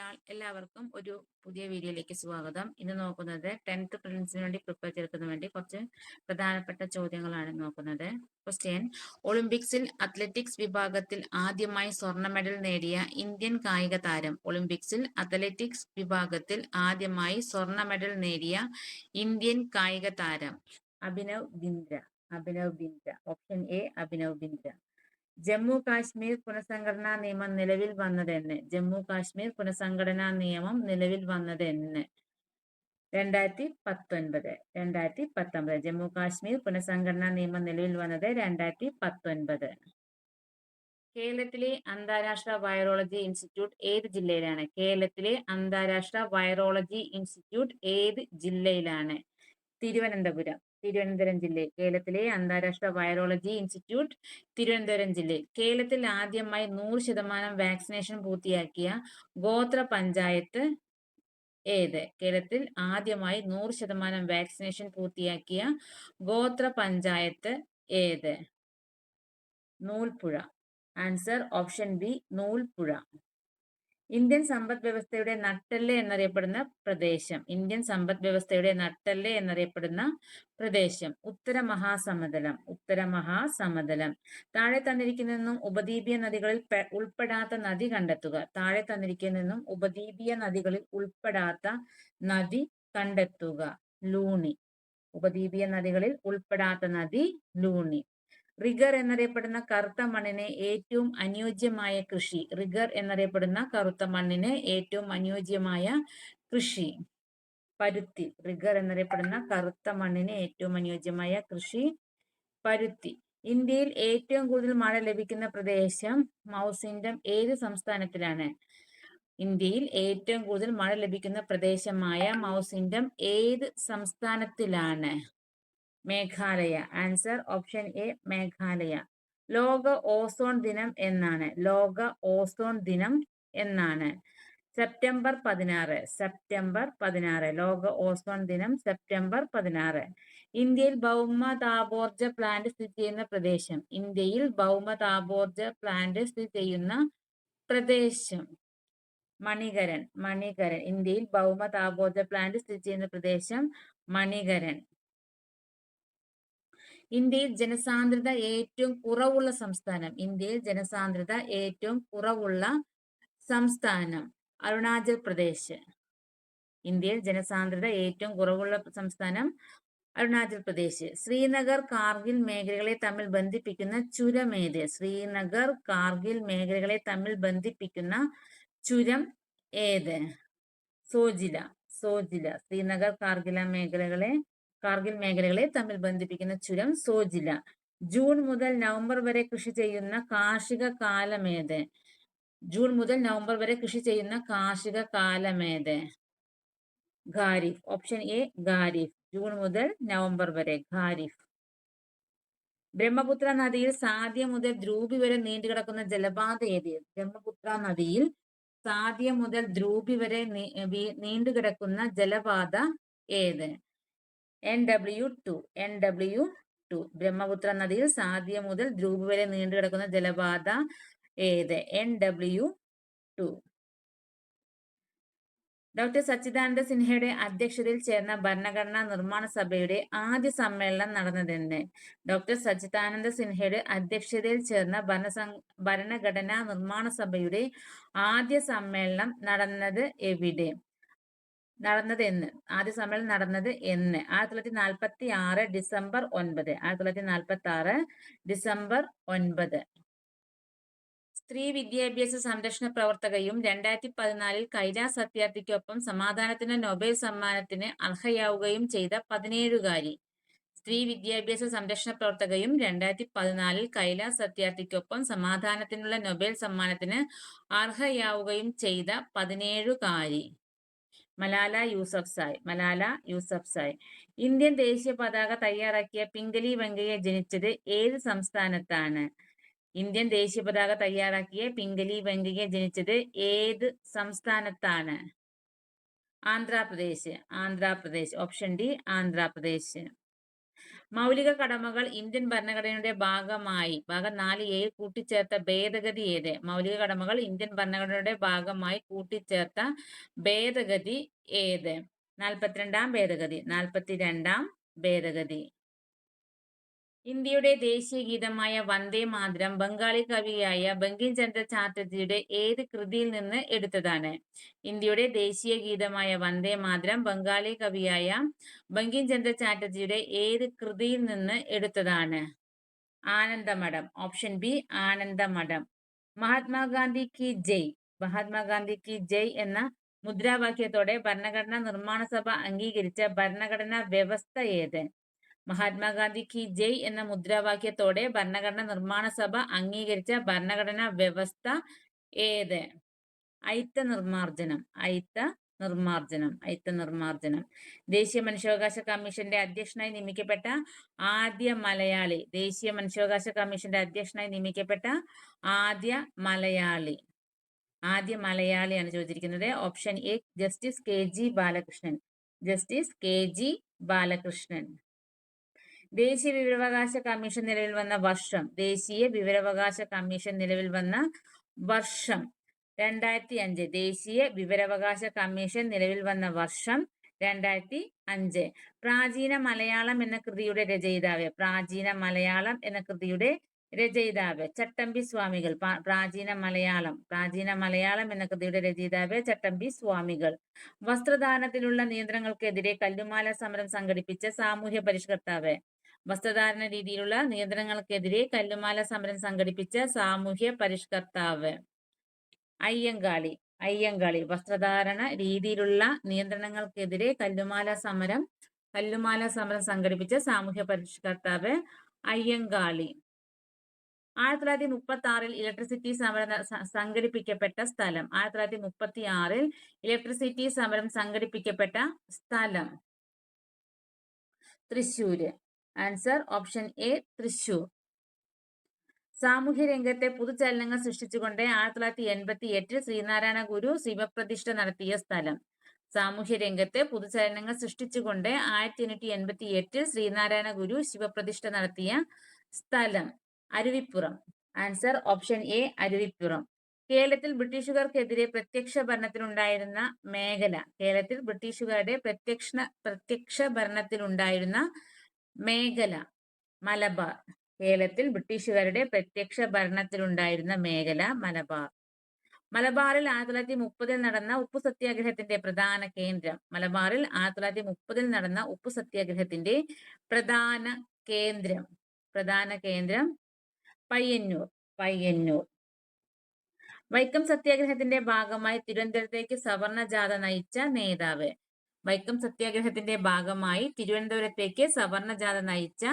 എല്ലാവർക്കും ഒരു പുതിയ വീഡിയോയിലേക്ക് സ്വാഗതം. ഇന്ന് നോക്കുന്നത് 10th പ്രിലിംസിന് വേണ്ടി പ്രിപ്പയർ ചെയ്തെടുക്കുന്നതിന് വേണ്ടി കുറച്ച് പ്രധാനപ്പെട്ട ചോദ്യങ്ങളാണ് നോക്കുന്നത്. ക്വസ്റ്റ്യൻ: ഒളിമ്പിക്സിൽ അത്ലറ്റിക്സ് വിഭാഗത്തിൽ ആദ്യമായി സ്വർണ്ണ മെഡൽ നേടിയ ഇന്ത്യൻ കായിക താരം. ഒളിമ്പിക്സിൽ അത്ലറ്റിക്സ് വിഭാഗത്തിൽ ആദ്യമായി സ്വർണ്ണ മെഡൽ നേടിയ ഇന്ത്യൻ കായിക താരം അഭിനവ് ബിന്ദ്ര. Option A Abhinav Bindra. ജമ്മു കാശ്മീർ പുനഃസംഘടനാ നിയമം നിലവിൽ വന്നതെന്ന്. ജമ്മു കാശ്മീർ പുനഃസംഘടനാ നിയമം നിലവിൽ വന്നതെന്ന്. 2019. ജമ്മു കാശ്മീർ പുനഃസംഘടനാ നിയമം നിലവിൽ വന്നത് 2019. കേരളത്തിലെ അന്താരാഷ്ട്ര വൈറോളജി ഇൻസ്റ്റിറ്റ്യൂട്ട് ഏത് ജില്ലയിലാണ്? കേരളത്തിലെ അന്താരാഷ്ട്ര വൈറോളജി ഇൻസ്റ്റിറ്റ്യൂട്ട് ഏത് ജില്ലയിലാണ്? തിരുവനന്തപുരം ജില്ലയിൽ. കേരളത്തിലെ അന്താരാഷ്ട്ര വൈറോളജി ഇൻസ്റ്റിറ്റ്യൂട്ട് തിരുവനന്തപുരം ജില്ലയിൽ. കേരളത്തിൽ ആദ്യമായി 100% വാക്സിനേഷൻ പൂർത്തിയാക്കിയ ഗോത്ര പഞ്ചായത്ത് ഏത്? കേരളത്തിൽ ആദ്യമായി 100% വാക്സിനേഷൻ പൂർത്തിയാക്കിയ ഗോത്ര പഞ്ചായത്ത് ഏത്? Noolpuzha. Answer option B, Noolpuzha. Indian സമ്പദ് വ്യവസ്ഥയുടെ നട്ടെല്ല് എന്നറിയപ്പെടുന്ന പ്രദേശം. ഇന്ത്യൻ സമ്പദ് വ്യവസ്ഥയുടെ നട്ടെല്ല് എന്നറിയപ്പെടുന്ന പ്രദേശം ഉത്തരമഹാസമതലം. താഴെ തന്നിരിക്കുന്നതെന്നും ഉപദ്വീപീയ നദികളിൽ ഉൾപ്പെടാത്ത നദി കണ്ടെത്തുക. താഴെ തന്നിരിക്കുന്നതെന്നും ഉപദ്വീപീയ നദികളിൽ ഉൾപ്പെടാത്ത നദി കണ്ടെത്തുക. ലൂണി. ഉപദ്വീപീയ നദികളിൽ ഉൾപ്പെടാത്ത നദി ലൂണി. റിഗർ എന്നറിയപ്പെടുന്ന കറുത്ത മണ്ണിന് ഏറ്റവും അനുയോജ്യമായ കൃഷി. റിഗർ എന്നറിയപ്പെടുന്ന കറുത്ത മണ്ണിന് ഏറ്റവും അനുയോജ്യമായ കൃഷി പരുത്തി. റിഗർ എന്നറിയപ്പെടുന്ന കറുത്ത മണ്ണിന് ഏറ്റവും അനുയോജ്യമായ കൃഷി പരുത്തി. ഇന്ത്യയിൽ ഏറ്റവും കൂടുതൽ മഴ ലഭിക്കുന്ന പ്രദേശം മൗസിൻഡം ഏത് സംസ്ഥാനത്തിലാണ്? ഇന്ത്യയിൽ ഏറ്റവും കൂടുതൽ മഴ ലഭിക്കുന്ന പ്രദേശമായ മൗസിൻഡം ഏത് സംസ്ഥാനത്തിലാണ്? Meghalaya. Answer option A, Meghalaya. ലോക ഓസോൺ ദിനം എന്നാണ്? ലോക ഓസോൺ ദിനം എന്നാണ്? സെപ്റ്റംബർ 16. ലോക ഓസോൺ ദിനം സെപ്റ്റംബർ 16. ഇന്ത്യയിൽ ഭൗമതാപോർജ പ്ലാന്റ് സ്ഥിതി ചെയ്യുന്ന പ്രദേശം. ഇന്ത്യയിൽ ഭൗമതാപോർജ പ്ലാന്റ് സ്ഥിതി ചെയ്യുന്ന പ്രദേശം മണികരൺ. ഇന്ത്യയിൽ ഭൗമതാപോർജ പ്ലാന്റ് സ്ഥിതി ചെയ്യുന്ന പ്രദേശം മണികരൺ. ഇന്ത്യയിൽ ജനസാന്ദ്രത ഏറ്റവും കുറവുള്ള സംസ്ഥാനം. ഇന്ത്യയിൽ ജനസാന്ദ്രത ഏറ്റവും കുറവുള്ള സംസ്ഥാനം അരുണാചൽ പ്രദേശ്. ഇന്ത്യയിൽ ജനസാന്ദ്രത ഏറ്റവും കുറവുള്ള സംസ്ഥാനം അരുണാചൽ പ്രദേശ്. ശ്രീനഗർ കാർഗിൽ മേഖലകളെ തമ്മിൽ ബന്ധിപ്പിക്കുന്ന ചുരം ഏത്? ശ്രീനഗർ കാർഗിൽ മേഖലകളെ തമ്മിൽ ബന്ധിപ്പിക്കുന്ന ചുരം ഏത്? സോജില. ശ്രീനഗർ കാർഗിൽ മേഖലകളെ തമ്മിൽ ബന്ധിപ്പിക്കുന്ന ചുരം സോജില. ജൂൺ മുതൽ നവംബർ വരെ കൃഷി ചെയ്യുന്ന കാർഷിക കാലമേത്? ജൂൺ മുതൽ നവംബർ വരെ കൃഷി ചെയ്യുന്ന കാർഷിക കാലമേത്? Kharif. Option A, Kharif. June മുതൽ നവംബർ വരെ ഖാരിഫ്. ബ്രഹ്മപുത്ര നദിയിൽ സാധ്യ മുതൽ ധ്രൂബി വരെ നീണ്ടുകിടക്കുന്ന ജലപാത ഏത്? ബ്രഹ്മപുത്ര നദിയിൽ സാധ്യ മുതൽ ധ്രൂബി വരെ നീണ്ടുകിടക്കുന്ന ജലപാത ഏത്? NW2. ബ്രഹ്മപുത്ര നദിയിൽ സാധ്യ മുതൽ ധ്രൂബി വരെ നീണ്ടുകിടക്കുന്ന ജലപാത ഏത്? NW2. ഡോക്ടർ സച്ചിദാനന്ദ സിൻഹയുടെ അധ്യക്ഷതയിൽ ചേർന്ന ഭരണഘടനാ നിർമ്മാണ സഭയുടെ ആദ്യ സമ്മേളനം നടന്നതെന്ന്. ഡോക്ടർ സച്ചിദാനന്ദ സിൻഹയുടെ അധ്യക്ഷതയിൽ ചേർന്ന ഭരണഘടനാ നിർമ്മാണ സഭയുടെ ആദ്യ സമ്മേളനം നടന്നത് എവിടെ? ആദ്യ സമ്മേളനം നടന്നത് എന്ന്? 1946 ഡിസംബർ 9. 1946 ഡിസംബർ 9. സ്ത്രീ വിദ്യാഭ്യാസ സംരക്ഷണ പ്രവർത്തകയും 2014 കൈലാസ് സത്യാർത്ഥിക്കൊപ്പം സമാധാനത്തിന് നൊബേൽ സമ്മാനത്തിന് അർഹയാവുകയും ചെയ്ത 17കാരി. സ്ത്രീ വിദ്യാഭ്യാസ സംരക്ഷണ പ്രവർത്തകയും 2014 കൈലാസ് സത്യാർത്ഥിക്കൊപ്പം സമാധാനത്തിനുള്ള നൊബേൽ സമ്മാനത്തിന് അർഹയാവുകയും ചെയ്ത 17കാരി. മലാല യൂസഫ്സായ്. ഇന്ത്യൻ ദേശീയ പതാക തയ്യാറാക്കിയ പിംഗലി വെങ്കയ്യ ജനിച്ചത് ഏത് സംസ്ഥാനത്താണ്? ഇന്ത്യൻ ദേശീയ പതാക തയ്യാറാക്കിയ പിംഗലി വെങ്കയ്യ ജനിച്ചത് ഏത് സംസ്ഥാനത്താണ്? ആന്ധ്രാപ്രദേശ്. Option D, Andhra Pradesh. മൗലിക കടമകൾ ഇന്ത്യൻ ഭരണഘടനയുടെ ഭാഗം 4A കൂട്ടിച്ചേർത്ത ഭേദഗതി ഏത്? മൗലിക കടമകൾ ഇന്ത്യൻ ഭരണഘടനയുടെ ഭാഗമായി കൂട്ടിച്ചേർത്ത ഭേദഗതി ഏത്? 42ാം ഭേദഗതി. 42ാം ഭേദഗതി. ഇന്ത്യയുടെ ദേശീയ ഗീതമായ വന്ദേ മാതരം ബംഗാളി കവിയായ ബങ്കിം ചന്ദ്ര ചാറ്റർജിയുടെ ഏത് കൃതിയിൽ നിന്ന് എടുത്തതാണ്? ഇന്ത്യയുടെ ദേശീയ ഗീതമായ വന്ദേ മാതരം ബംഗാളി കവിയായ ബങ്കിം ചന്ദ്ര ചാറ്റർജിയുടെ ഏത് കൃതിയിൽ നിന്ന് എടുത്തതാണ്? ആനന്ദമഠം. Option B Anandamath. മഹാത്മാഗാന്ധി കി ജയ്, മഹാത്മാഗാന്ധി കി ജയ് എന്ന മുദ്രാവാക്യത്തോടെ ഭരണഘടനാ നിർമ്മാണ സഭ അംഗീകരിച്ച ഭരണഘടനാ വ്യവസ്ഥ ഏത്? മഹാത്മാഗാന്ധി കി ജയ് എന്ന മുദ്രാവാക്യത്തോടെ ഭരണഘടനാ നിർമ്മാണ സഭ അംഗീകരിച്ച ഭരണഘടനാ വ്യവസ്ഥ ഏത്? അയിത്ത നിർമാർജനം. അയിത്ത നിർമാർജനം. അയിത്ത നിർമാർജനം. ദേശീയ മനുഷ്യാവകാശ കമ്മീഷന്റെ അധ്യക്ഷനായി നിയമിക്കപ്പെട്ട ആദ്യ മലയാളി. ദേശീയ മനുഷ്യാവകാശ കമ്മീഷന്റെ അധ്യക്ഷനായി നിയമിക്കപ്പെട്ട ആദ്യ മലയാളി. ആദ്യ മലയാളിയാണ് ചോദിച്ചിരിക്കുന്നത്. Option A justice KG Balakrishnan. Justice KG Balakrishnan. ദേശീയ വിവരാവകാശ കമ്മീഷൻ നിലവിൽ വന്ന വർഷം. ദേശീയ വിവരാവകാശ കമ്മീഷൻ നിലവിൽ വന്ന വർഷം 2005. ദേശീയ വിവരാവകാശ കമ്മീഷൻ നിലവിൽ വന്ന വർഷം 2005. പ്രാചീന മലയാളം എന്ന കൃതിയുടെ രചയിതാവ്. പ്രാചീന മലയാളം എന്ന കൃതിയുടെ രചയിതാവ് ചട്ടമ്പി സ്വാമികൾ. പ്രാചീന മലയാളം എന്ന കൃതിയുടെ രചയിതാവ് ചട്ടമ്പി സ്വാമികൾ. വസ്ത്രധാരണത്തിലുള്ള നിയന്ത്രണങ്ങൾക്കെതിരെ കല്ലുമാല സമരം സംഘടിപ്പിച്ച സാമൂഹ്യ പരിഷ്കർത്താവ്. വസ്ത്രധാരണ രീതിയിലുള്ള നിയന്ത്രണങ്ങൾക്കെതിരെ കല്ലുമാല സമരം സംഘടിപ്പിച്ച സാമൂഹ്യ പരിഷ്കർത്താവ് അയ്യങ്കാളി. അയ്യങ്കാളി. വസ്ത്രധാരണ രീതിയിലുള്ള നിയന്ത്രണങ്ങൾക്കെതിരെ കല്ലുമാല സമരം സംഘടിപ്പിച്ച സാമൂഹ്യ പരിഷ്കർത്താവ് അയ്യങ്കാളി. 1936 ഇലക്ട്രിസിറ്റി സമരം സംഘടിപ്പിക്കപ്പെട്ട സ്ഥലം. 1936 ഇലക്ട്രിസിറ്റി സമരം സംഘടിപ്പിക്കപ്പെട്ട സ്ഥലം Thrissur. Answer option A Thrissur. സാമൂഹ്യ രംഗത്തെ പുതുചലനങ്ങൾ സൃഷ്ടിച്ചുകൊണ്ട് 1988 ശ്രീനാരായണ ഗുരു ശിവപ്രതിഷ്ഠ നടത്തിയ സ്ഥലം. സാമൂഹ്യ രംഗത്തെ പുതുചലനങ്ങൾ സൃഷ്ടിച്ചുകൊണ്ട് 1888 ശ്രീനാരായണ ഗുരു ശിവപ്രതിഷ്ഠ നടത്തിയ സ്ഥലം Aruvippuram. Answer option A Aruvippuram. കേരളത്തിൽ ബ്രിട്ടീഷുകാർക്കെതിരെ പ്രത്യക്ഷ ഭരണത്തിലുണ്ടായിരുന്ന മേഖല. കേരളത്തിൽ ബ്രിട്ടീഷുകാരുടെ പ്രത്യക്ഷ ഭരണത്തിലുണ്ടായിരുന്ന മേഖല മലബാർ. കേരളത്തിൽ ബ്രിട്ടീഷുകാരുടെ പ്രത്യക്ഷ ഭരണത്തിലുണ്ടായിരുന്ന മേഖല മലബാർ. മലബാറിൽ 1930 നടന്ന ഉപ്പു സത്യാഗ്രഹത്തിന്റെ പ്രധാന കേന്ദ്രം. മലബാറിൽ 1930 നടന്ന ഉപ്പു സത്യാഗ്രഹത്തിന്റെ പ്രധാന കേന്ദ്രം പയ്യന്നൂർ. വൈക്കം സത്യാഗ്രഹത്തിന്റെ ഭാഗമായി തിരുവനന്തപുരത്തേക്ക് സവർണ ജാഥ നയിച്ച നേതാവ്. വൈക്കം സത്യാഗ്രഹത്തിന്റെ ഭാഗമായി തിരുവനന്തപുരത്തേക്ക് സവർണ ജാഥ നയിച്ച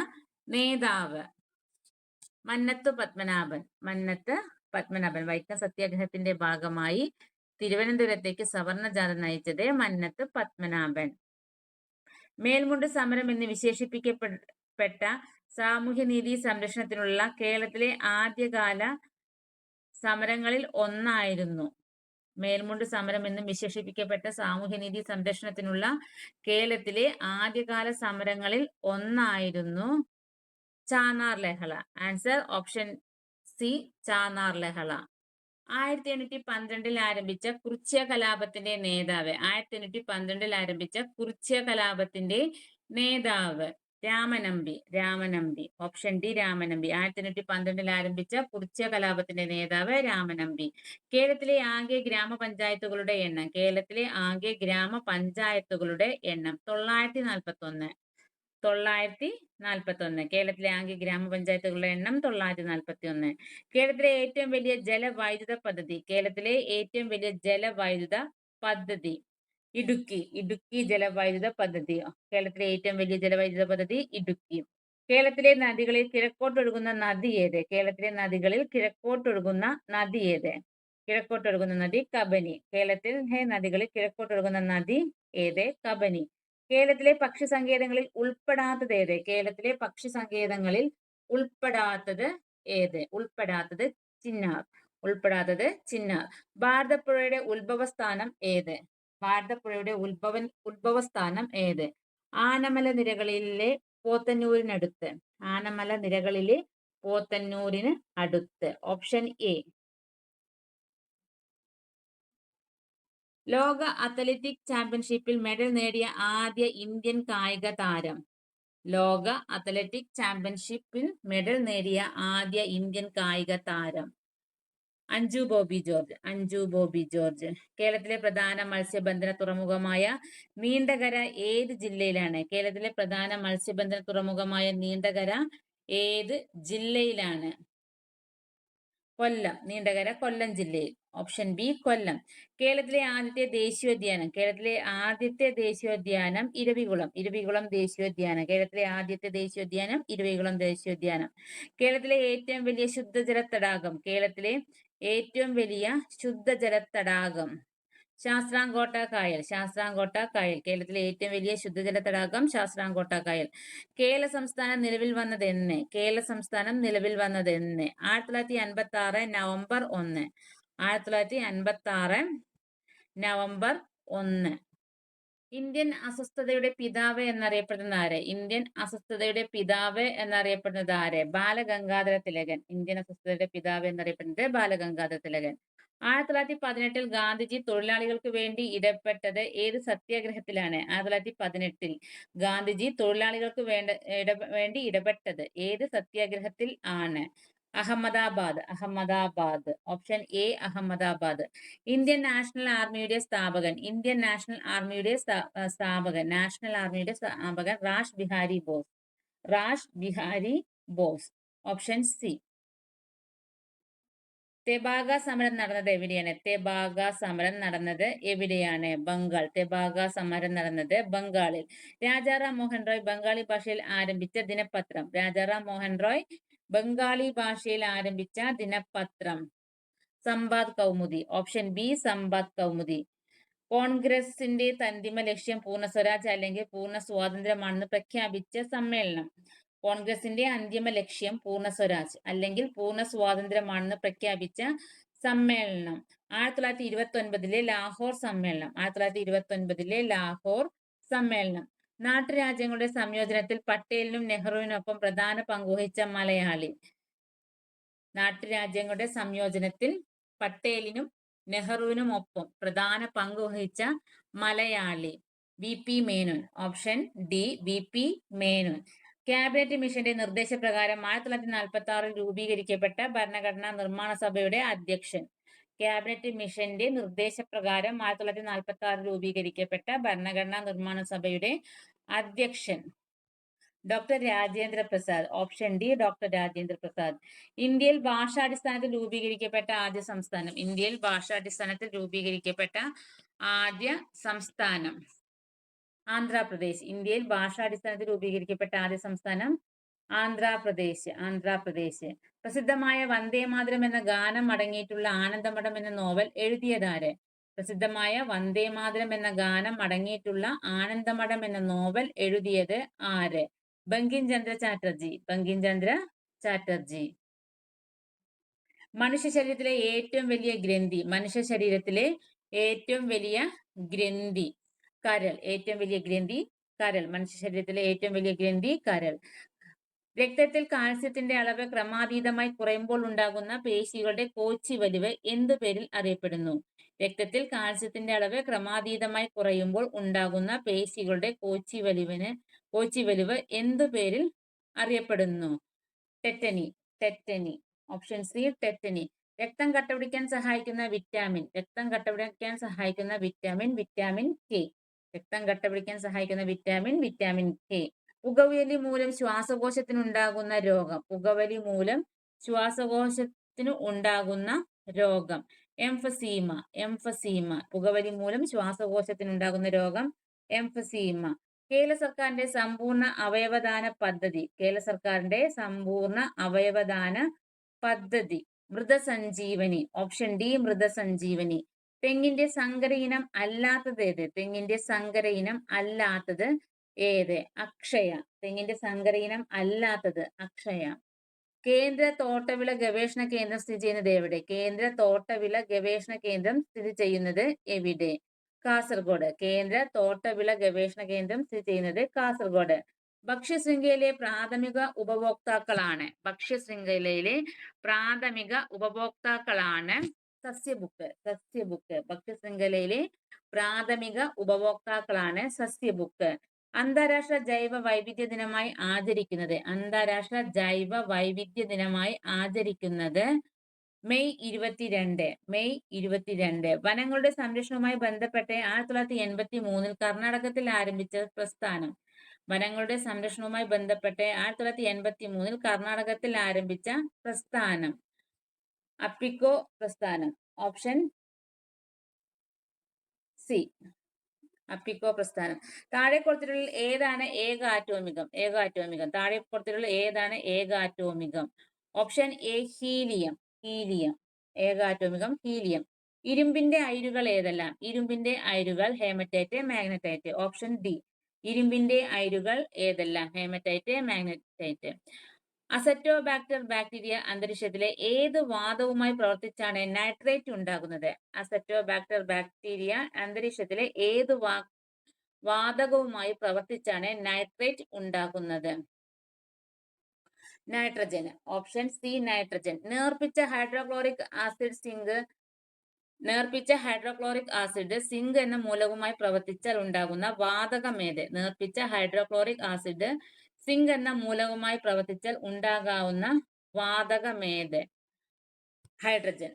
നേതാവ് മന്നത്ത് പത്മനാഭൻ. വൈക്കം സത്യാഗ്രഹത്തിന്റെ ഭാഗമായി തിരുവനന്തപുരത്തേക്ക് സവർണ ജാഥ നയിച്ചത് മന്നത്ത് പത്മനാഭൻ. മേൽമുണ്ട് സമരം എന്ന് വിശേഷിപ്പിക്കപ്പെട്ട സാമൂഹ്യനീതി സംരക്ഷണത്തിനുള്ള കേരളത്തിലെ ആദ്യകാല സമരങ്ങളിൽ ഒന്നായിരുന്നു. മേൽമുണ്ട് സമരം എന്നും വിശേഷിപ്പിക്കപ്പെട്ട സാമൂഹ്യനീതി സംരക്ഷണത്തിനുള്ള കേരളത്തിലെ ആദ്യകാല സമരങ്ങളിൽ ഒന്നായിരുന്നു ചാന്നാർ ലഹള. ആൻസർ ഓപ്ഷൻ സി ചാന്നാർ ലഹള. 1812 ആരംഭിച്ച കുറിച്യ കലാപത്തിന്റെ നേതാവ്. 1812 ആരംഭിച്ച കുറിച്യ കലാപത്തിന്റെ നേതാവ് രാമനമ്പി. Option D Ramanambi. 1812 ആരംഭിച്ച കുറിച്യ കലാപത്തിന്റെ നേതാവ് രാമനമ്പി. കേരളത്തിലെ ആകെ ഗ്രാമപഞ്ചായത്തുകളുടെ എണ്ണം. കേരളത്തിലെ ആകെ ഗ്രാമപഞ്ചായത്തുകളുടെ എണ്ണം 941. കേരളത്തിലെ ആകെ ഗ്രാമപഞ്ചായത്തുകളുടെ എണ്ണം 941. കേരളത്തിലെ ഏറ്റവും വലിയ ജലവൈദ്യുത പദ്ധതി. കേരളത്തിലെ ഏറ്റവും വലിയ ജലവൈദ്യുത പദ്ധതി ഇടുക്കി ജലവൈദ്യുത പദ്ധതി. കേരളത്തിലെ ഏറ്റവും വലിയ ജലവൈദ്യുത പദ്ധതി ഇടുക്കി. കേരളത്തിലെ നദികളിൽ കിഴക്കോട്ടൊഴുകുന്ന നദി ഏത്? കേരളത്തിലെ നദികളിൽ കിഴക്കോട്ടൊഴുകുന്ന നദി ഏത്? കിഴക്കോട്ടൊഴുകുന്ന നദി കബനി. കേരളത്തിലെ നദികളിൽ കിഴക്കോട്ടൊഴുകുന്ന നദി ഏത്? കബനി. കേരളത്തിലെ പക്ഷി സങ്കേതങ്ങളിൽ ഉൾപ്പെടാത്തത് ഏത്? കേരളത്തിലെ പക്ഷി സങ്കേതങ്ങളിൽ ഉൾപ്പെടാത്തത് ഏത്? ചിന്നാർ. ഭാരതപ്പുഴയുടെ ഉത്ഭവസ്ഥാനം ഏത്? ഭാരതപ്പുഴയുടെ ഉത്ഭവസ്ഥാനം ഏത്? ആനമല നിരകളിലെ പോത്തന്നൂരിനടുത്ത്. ആനമല നിരകളില് പോത്തന്നൂരിന് അടുത്ത്. Option A. ലോക അത്ലറ്റിക് ചാമ്പ്യൻഷിപ്പിൽ മെഡൽ നേടിയ ആദ്യ ഇന്ത്യൻ കായിക താരം. ലോക അത്ലറ്റിക് ചാമ്പ്യൻഷിപ്പിൽ മെഡൽ നേടിയ ആദ്യ ഇന്ത്യൻ കായിക താരം അഞ്ജു ബോബി ജോർജ്. അഞ്ജു ബോബി ജോർജ്. കേരളത്തിലെ പ്രധാന മത്സ്യബന്ധന തുറമുഖമായ നീണ്ടകര ഏത് ജില്ലയിലാണ്? കേരളത്തിലെ പ്രധാന മത്സ്യബന്ധന തുറമുഖമായ നീണ്ടകര ഏത് ജില്ലയിലാണ്? കൊല്ലം. നീണ്ടകര കൊല്ലം ജില്ലയിൽ. ഓപ്ഷൻ ബി കൊല്ലം. കേരളത്തിലെ ആദ്യത്തെ ദേശീയോദ്യാനം. കേരളത്തിലെ ആദ്യത്തെ ദേശീയോദ്യാനം ഇരവികുളം. ഇരവികുളം ദേശീയോദ്യാനം. കേരളത്തിലെ ആദ്യത്തെ ദേശീയോദ്യാനം ഇരവികുളം ദേശീയോദ്യാനം. കേരളത്തിലെ ഏറ്റവും വലിയ ശുദ്ധജല തടാകം. കേരളത്തിലെ ഏറ്റവും വലിയ ശുദ്ധജല തടാകം ശാസ്താംകോട്ട കായൽ. ശാസ്താംകോട്ട കായൽ. കേരളത്തിലെ ഏറ്റവും വലിയ ശുദ്ധജല തടാകം ശാസ്താംകോട്ട കായൽ. കേരള സംസ്ഥാനം നിലവിൽ വന്നത് എന്ന്? കേരള സംസ്ഥാനം നിലവിൽ വന്നത് എന്ന്? 1956 നവംബർ 1. 1956 നവംബർ 1. ഇന്ത്യൻ അസ്വസ്ഥതയുടെ പിതാവ് എന്നറിയപ്പെടുന്നത് ആര്? ഇന്ത്യൻ അസ്വസ്ഥതയുടെ പിതാവ് എന്നറിയപ്പെടുന്നത് ആര്? ബാലഗംഗാധര തിലകൻ. ഇന്ത്യൻ അസ്വസ്ഥതയുടെ പിതാവ് എന്നറിയപ്പെടുന്നത് ബാലഗംഗാധര തിലകൻ. 1918 ഗാന്ധിജി തൊഴിലാളികൾക്ക് വേണ്ടി ഇടപെട്ടത് ഏത് സത്യാഗ്രഹത്തിലാണ്? 1918 ഗാന്ധിജി തൊഴിലാളികൾക്ക് വേണ്ടി ഇടപെട്ടത് ഏത് സത്യാഗ്രഹത്തിൽ ആണ്? Ahmedabad. Ahmedabad. Option A Ahmedabad. Indian national ആർമിയുടെ സ്ഥാപകൻ. ഇന്ത്യൻ നാഷണൽ ആർമിയുടെ സ്ഥാപകൻ റാഷ് ബിഹാരി ബോസ്. റാഷ് ബിഹാരി ബോസ്. Option C. തെബാഗ സമരം നടന്നത് എവിടെയാണ്? തെബാഗ സമരം നടന്നത് എവിടെയാണ്? ബംഗാൾ. തെബാഗ സമരം നടന്നത് ബംഗാളിൽ. രാജാറാം മോഹൻ റോയ് ബംഗാളി ഭാഷയിൽ ആരംഭിച്ച ദിനപത്രം. രാജാറാം മോഹൻ റോയ് ബംഗാളി ഭാഷയിൽ ആരംഭിച്ച ദിനപത്രം സംബാദ് കൗമുദി. Option B Sambad Kaumudi. കോൺഗ്രസിന്റെ അന്തിമ ലക്ഷ്യം പൂർണ്ണ സ്വരാജ് അല്ലെങ്കിൽ പൂർണ്ണ സ്വാതന്ത്ര്യമാണെന്ന് പ്രഖ്യാപിച്ച സമ്മേളനം. കോൺഗ്രസിന്റെ അന്തിമ ലക്ഷ്യം പൂർണ്ണ സ്വരാജ് അല്ലെങ്കിൽ പൂർണ്ണ സ്വാതന്ത്ര്യമാണെന്ന് പ്രഖ്യാപിച്ച സമ്മേളനം 1929 ലാഹോർ സമ്മേളനം. 1929 ലാഹോർ സമ്മേളനം. നാട്ടുരാജ്യങ്ങളുടെ സംയോജനത്തിൽ പട്ടേലിനും നെഹ്റുവിനൊപ്പം പ്രധാന പങ്കുവഹിച്ച മലയാളി. നാട്ടുരാജ്യങ്ങളുടെ സംയോജനത്തിൽ പട്ടേലിനും നെഹ്റുവിനുമൊപ്പം പ്രധാന പങ്കുവഹിച്ച Malayali V P Menon. Option D V P Menon. Cabinet മിഷന്റെ നിർദ്ദേശപ്രകാരം 1946 രൂപീകരിക്കപ്പെട്ട ഭരണഘടനാ നിർമ്മാണ സഭയുടെ അധ്യക്ഷൻ. ക്യാബിനറ്റ് മിഷന്റെ നിർദ്ദേശപ്രകാരം 1946 രൂപീകരിക്കപ്പെട്ട ഭരണഘടനാ നിർമ്മാണ സഭയുടെ അധ്യക്ഷൻ doctor Rajendra Prasad. Option D doctor Rajendra Prasad. ഇന്ത്യയിൽ ഭാഷാടിസ്ഥാനത്തിൽ രൂപീകരിക്കപ്പെട്ട ആദ്യ സംസ്ഥാനം. ഇന്ത്യയിൽ ഭാഷാടിസ്ഥാനത്തിൽ രൂപീകരിക്കപ്പെട്ട ആദ്യ സംസ്ഥാനം ആന്ധ്രാപ്രദേശ്. ഇന്ത്യയിൽ ഭാഷാടിസ്ഥാനത്തിൽ രൂപീകരിക്കപ്പെട്ട ആദ്യ സംസ്ഥാനം ആന്ധ്രാപ്രദേശ്. ആന്ധ്രാപ്രദേശ്. പ്രസിദ്ധമായ വന്ദേമാതരം എന്ന ഗാനം അടങ്ങിയിട്ടുള്ള ആനന്ദമഠം എന്ന നോവൽ എഴുതിയതാര്? പ്രസിദ്ധമായ വന്ദേമാതരം എന്ന ഗാനം അടങ്ങിയിട്ടുള്ള ആനന്ദമഠം എന്ന നോവൽ എഴുതിയത് ആര്? ബങ്കിം ചന്ദ്ര ചാറ്റർജി. ബങ്കിം ചന്ദ്ര ചാറ്റർജി. മനുഷ്യ ശരീരത്തിലെ ഏറ്റവും വലിയ ഗ്രന്ഥി. മനുഷ്യ ശരീരത്തിലെ ഏറ്റവും വലിയ ഗ്രന്ഥി കരൾ. ഏറ്റവും വലിയ ഗ്രന്ഥി കരൾ. മനുഷ്യ ശരീരത്തിലെ ഏറ്റവും വലിയ ഗ്രന്ഥി കരൾ. രക്തത്തിൽ കാൽസ്യത്തിന്റെ അളവ് ക്രമാതീതമായി കുറയുമ്പോൾ ഉണ്ടാകുന്ന പേശികളുടെ കോച്ചി വലിവ് എന്തു പേരിൽ അറിയപ്പെടുന്നു? രക്തത്തിൽ കാൽസ്യത്തിന്റെ അളവ് ക്രമാതീതമായി കുറയുമ്പോൾ ഉണ്ടാകുന്ന പേശികളുടെ കോച്ചി വലിവ് എന്തു പേരിൽ അറിയപ്പെടുന്നു? Tetany. Tetany. Option C tetany. രക്തം കട്ടപിടിക്കാൻ സഹായിക്കുന്ന വിറ്റാമിൻ. രക്തം കട്ടപിടിക്കാൻ സഹായിക്കുന്ന വിറ്റാമിൻ വിറ്റാമിൻ കെ. രക്തം കട്ടപിടിക്കാൻ സഹായിക്കുന്ന വിറ്റാമിൻ കെ. പുകവലി മൂലം ശ്വാസകോശത്തിന് ഉണ്ടാകുന്ന രോഗം. പുകവലി മൂലം ശ്വാസകോശത്തിന് ഉണ്ടാകുന്ന രോഗം എംഫസീമ. എംഫസീമ. പുകവലി മൂലം ശ്വാസകോശത്തിന് ഉണ്ടാകുന്ന രോഗം എംഫസീമ. കേരള സർക്കാരിന്റെ സമ്പൂർണ്ണ അവയവദാന പദ്ധതി. കേരള സർക്കാരിന്റെ സമ്പൂർണ്ണ അവയവദാന പദ്ധതി മൃതസഞ്ജീവനി. ഓപ്ഷൻ ഡി മൃതസഞ്ജീവനി. തെങ്ങിന്റെ സങ്കര ഇനം അല്ലാത്തത് ഏത്? തെങ്ങിന്റെ സങ്കര ഇനം അല്ലാത്തത് ഏത്? അക്ഷയ. തെങ്ങിന്റെ സങ്കര ഇനം അല്ലാത്തത് അക്ഷയ. കേന്ദ്ര തോട്ടവിള ഗവേഷണ കേന്ദ്രം സ്ഥിതി ചെയ്യുന്നത് എവിടെ? കേന്ദ്ര തോട്ടവിള ഗവേഷണ കേന്ദ്രം സ്ഥിതി ചെയ്യുന്നത് എവിടെ? കാസർഗോഡ്. കേന്ദ്ര തോട്ടവിള ഗവേഷണ കേന്ദ്രം സ്ഥിതി ചെയ്യുന്നത് കാസർഗോഡ്. ഭക്ഷ്യശൃംഖലയിലെ പ്രാഥമിക ഉപഭോക്താക്കളാണ് സസ്യബുക്ക്. ഭക്ഷ്യശൃംഖലയിലെ പ്രാഥമിക ഉപഭോക്താക്കളാണ് സസ്യബുക്ക്. അന്താരാഷ്ട്ര ജൈവ വൈവിധ്യ ദിനമായി ആചരിക്കുന്നത് മെയ് 22. വനങ്ങളുടെ സംരക്ഷണവുമായി ബന്ധപ്പെട്ട് 1983 കർണാടകത്തിൽ ആരംഭിച്ച പ്രസ്ഥാനം. അപ്പിക്കോ പ്രസ്ഥാനം. ഓപ്ഷൻ സി, അപ്പിക്കോ പ്രസ്ഥാനം. താഴെ കൊടുത്തിട്ടുള്ള ഏതാണ് ഏക ആറ്റോമികം? Option A helium. ഹീലിയം. ഇരുമ്പിന്റെ അയിരുകൾ ഏതെല്ലാം? Haematite, magnetite. ഓപ്ഷൻ ഡി, ഇരുമ്പിന്റെ അയിരുകൾ ഏതെല്ലാം? Haematite, magnetite. അസറ്റോബാക്ടർ ബാക്ടീരിയ അന്തരീക്ഷത്തിലെ ഏത് വാതകവുമായി പ്രവർത്തിച്ചാണ് നൈട്രേറ്റ് ഉണ്ടാകുന്നത്? അസറ്റോബാക്ടർ ബാക്ടീരിയ അന്തരീക്ഷത്തിലെ ഏത് വാതകവുമായി പ്രവർത്തിച്ചാണ് നൈട്രേറ്റ് ഉണ്ടാകുന്നത്? നൈട്രജൻ. Option C, nitrogen. നേർപ്പിച്ച ഹൈഡ്രോക്ലോറിക് സിങ്ക് എന്ന മൂലകവുമായി പ്രവർത്തിച്ചാൽ ഉണ്ടാകുന്ന വാതകമേത്? സിങ്ക് എന്ന മൂലകവുമായി പ്രവർത്തിച്ചാൽ ഉണ്ടാകാവുന്ന വാതകമേത്? ഹൈഡ്രജൻ.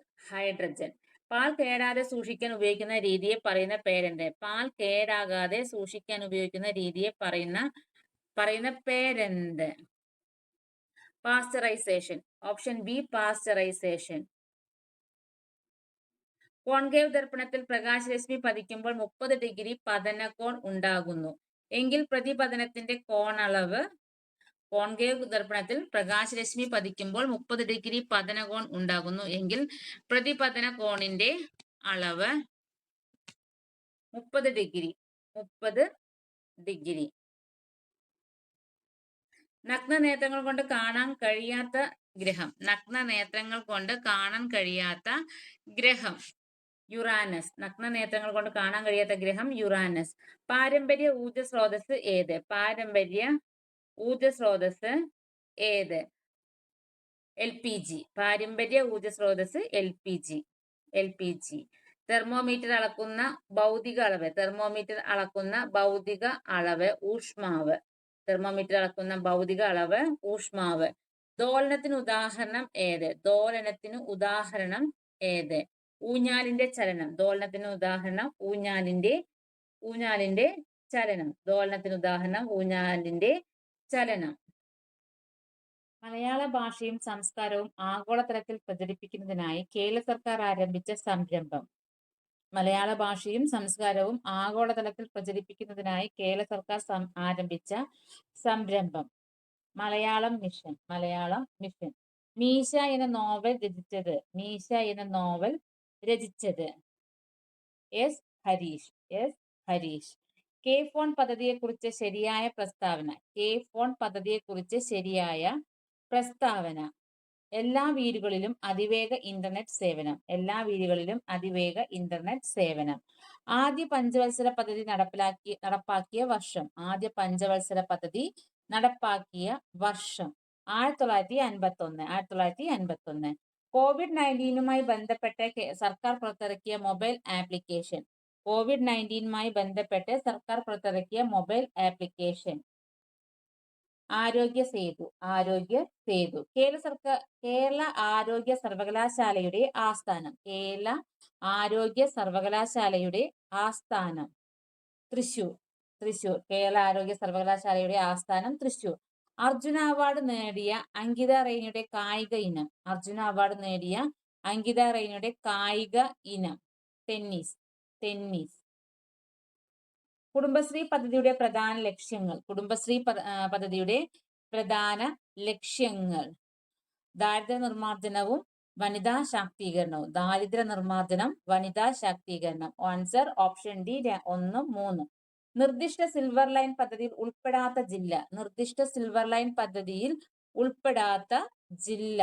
പാൽ കേടാതെ സൂക്ഷിക്കാൻ ഉപയോഗിക്കുന്ന രീതിയെ പറയുന്ന പേരെന്ത്? Pasteurisation. Option B, pasteurisation. Concave ദർപ്പണത്തിൽ പ്രകാശരശ്മി പതിക്കുമ്പോൾ 30 ഡിഗ്രി പതനകോൺ ഉണ്ടാകുന്നു എങ്കിൽ പ്രതിപതനത്തിന്റെ കോണളവ്? കോൺകേവ് ദർപ്പണത്തിൽ പ്രകാശരശ്മി പതിക്കുമ്പോൾ 30 ഡിഗ്രി പതനകോൺ ഉണ്ടാകുന്നു എങ്കിൽ പ്രതിപതന കോണിന്റെ അളവ് 30 ഡിഗ്രി. നഗ്നനേത്രങ്ങൾ കൊണ്ട് കാണാൻ കഴിയാത്ത ഗ്രഹം യുറാനസ്. പാരമ്പര്യ ഊർജ സ്രോതസ് ഏത്? LPG. പാരമ്പര്യ ഊർജ സ്രോതസ് LPG. തെർമോമീറ്റർ അളക്കുന്ന ഭൗതിക അളവ് ഊഷ്മാവ്. ദോലനത്തിന് ഉദാഹരണം ഏത്? ഊഞ്ഞാലിന്റെ ചലനം. മലയാള ഭാഷയും സംസ്കാരവും ആഗോളതലത്തിൽ പ്രചരിപ്പിക്കുന്നതിനായി കേരള സർക്കാർ ആരംഭിച്ച സംരംഭം. മലയാളം മിഷൻ. മീശ എന്ന നോവൽ രചിച്ചത് എസ് ഹരീഷ്. കെ ഫോൺ പദ്ധതിയെക്കുറിച്ച് ശരിയായ പ്രസ്താവന. എല്ലാ വീടുകളിലും അതിവേഗ ഇന്റർനെറ്റ് സേവനം. ആദ്യ പഞ്ചവത്സര പദ്ധതി നടപ്പാക്കിയ വർഷം 1951. കോവിഡ്-19മായി ബന്ധപ്പെട്ട് സർക്കാർ പുറത്തിറക്കിയ മൊബൈൽ ആപ്ലിക്കേഷൻ. ആരോഗ്യ സേതു. കേരള ആരോഗ്യ സർവകലാശാലയുടെ ആസ്ഥാനം തൃശൂർ. കേരള ആരോഗ്യ സർവകലാശാലയുടെ ആസ്ഥാനം തൃശൂർ. അർജുന അവാർഡ് നേടിയ അങ്കിത റെയ്നയുടെ കായിക ഇനം ടെന്നീസ്. കുടുംബശ്രീ പദ്ധതിയുടെ പ്രധാന ലക്ഷ്യങ്ങൾ. ദാരിദ്ര്യ നിർമ്മാർജ്ജനവും വനിതാ ശാക്തീകരണം. Answer option D 1, 3. നിർദ്ദിഷ്ട സിൽവർ ലൈൻ പദ്ധതിയിൽ ഉൾപ്പെടാത്ത ജില്ല.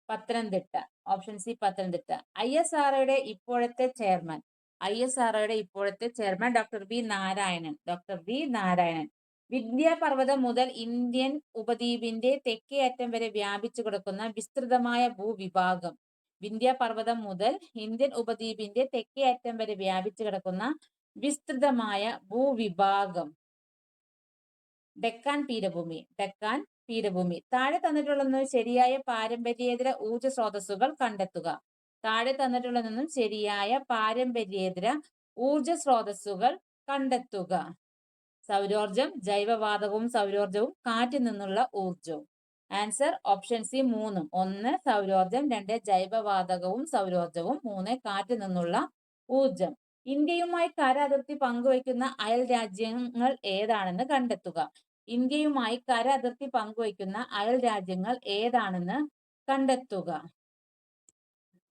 പത്തനംതിട്ട. Option C, Pathanamthitta. ISROയുടെ ഇപ്പോഴത്തെ ചെയർമാൻ. Doctor V Narayanan. വിന്ധ്യാപർവ്വതം മുതൽ ഇന്ത്യൻ ഉപദ്വീപിന്റെ തെക്കേ അറ്റം വരെ വ്യാപിച്ചു കിടക്കുന്ന വിസ്തൃതമായ ഭൂവിഭാഗം. വിന്ധ്യാപർവ്വതം മുതൽ ഇന്ത്യൻ ഉപദ്വീപിന്റെ തെക്കേ അറ്റം വരെ വ്യാപിച്ചു കിടക്കുന്ന വിസ്തൃതമായ ഭൂവിഭാഗം. ഡെക്കാൻ പീഠഭൂമി. ഡെക്കാൻ പീഠഭൂമി. താഴെ തന്നിട്ടുള്ള ശരിയായ പാരമ്പര്യേതര ഊർജ സ്രോതസ്സുകൾ കണ്ടെത്തുക. താഴെ തന്നിട്ടുള്ള നിന്നും ശരിയായ പാരമ്പര്യേതര ഊർജ സ്രോതസ്സുകൾ കണ്ടെത്തുക. സൗരോർജം, ജൈവവാതകവും സൗരോർജവും, കാറ്റിൽ നിന്നുള്ള ഊർജവും. Answer option C 3. 1 സൗരോർജം, 2 ജൈവവാതകവും സൗരോർജവും, 3 കാറ്റിൽ നിന്നുള്ള ഊർജം. ഇന്ത്യയുമായി കര അതിർത്തി പങ്കുവയ്ക്കുന്ന അയൽ രാജ്യങ്ങൾ ഏതാണെന്ന് കണ്ടെത്തുക. ഇന്ത്യയുമായി കര അതിർത്തി പങ്കുവയ്ക്കുന്ന അയൽ രാജ്യങ്ങൾ ഏതാണെന്ന് കണ്ടെത്തുക.